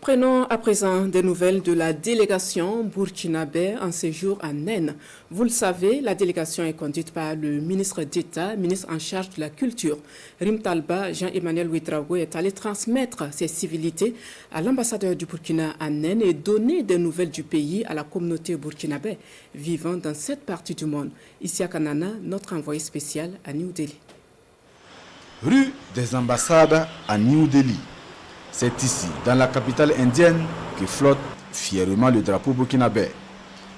Prenons à présent des nouvelles de la délégation burkinabé en séjour à Nen. Vous le savez, la délégation est conduite par le ministre d'État, ministre en charge de la culture. Rim Talba, Jean-Emmanuel Ouedraogo est allé transmettre ses civilités à l'ambassadeur du Burkina à Nen et donner des nouvelles du pays à la communauté burkinabé vivant dans cette partie du monde. Ici à Kanana, notre envoyé spécial à New Delhi. Rue des ambassades à New Delhi. C'est ici, dans la capitale indienne, que flotte fièrement le drapeau burkinabé.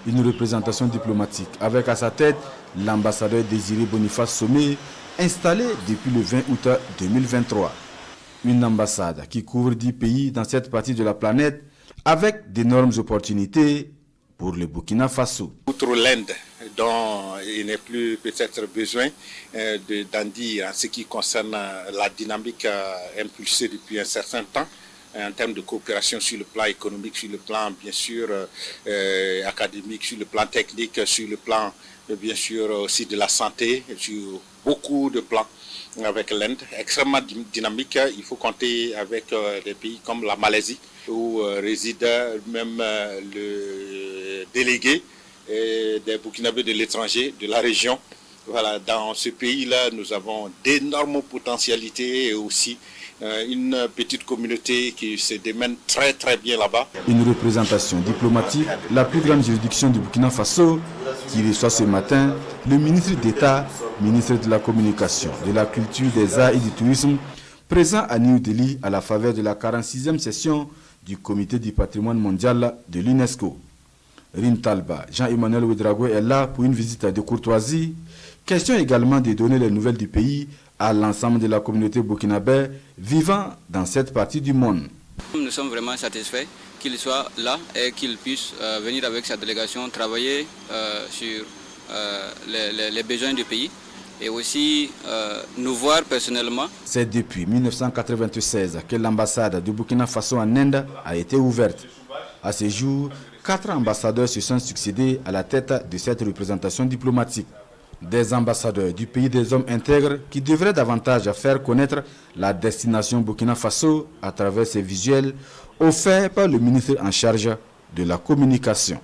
Une représentation diplomatique avec à sa tête l'ambassadeur Désiré Boniface Somé, installé depuis le 20 août 2023. Une ambassade qui couvre 10 pays dans cette partie de la planète avec d'énormes opportunités pour le Burkina Faso. Outre l'Inde, dont il n'est plus peut-être besoin d'en dire en ce qui concerne la dynamique impulsée depuis un certain temps, en termes de coopération sur le plan économique, sur le plan bien sûr académique, sur le plan technique, sur le plan bien sûr aussi de la santé, sur beaucoup de plans avec l'Inde, extrêmement dynamique. Il faut compter avec des pays comme la Malaisie, où réside même le délégué des Burkinabés de l'étranger, de la région. Voilà, dans ce pays-là, nous avons d'énormes potentialités et aussi une petite communauté qui se démène très très bien là-bas. Une représentation diplomatique, la plus grande juridiction du Burkina Faso, qui reçoit ce matin le ministre d'État, ministre de la Communication, de la Culture, des Arts et du Tourisme, présent à New Delhi à la faveur de la 46e session du Comité du patrimoine mondial de l'UNESCO. Rim Talba, Jean-Emmanuel Ouedraogo est là pour une visite de courtoisie. Question également de donner les nouvelles du pays à l'ensemble de la communauté burkinabé vivant dans cette partie du monde. Nous sommes vraiment satisfaits qu'il soit là et qu'il puisse venir avec sa délégation travailler sur les besoins du pays et aussi nous voir personnellement. C'est depuis 1996 que l'ambassade du Burkina Faso en Inde a été ouverte. À ce jour, 4 ambassadeurs se sont succédés à la tête de cette représentation diplomatique. Des ambassadeurs du pays des hommes intègres qui devraient davantage faire connaître la destination Burkina Faso à travers ces visuels offerts par le ministre en charge de la communication.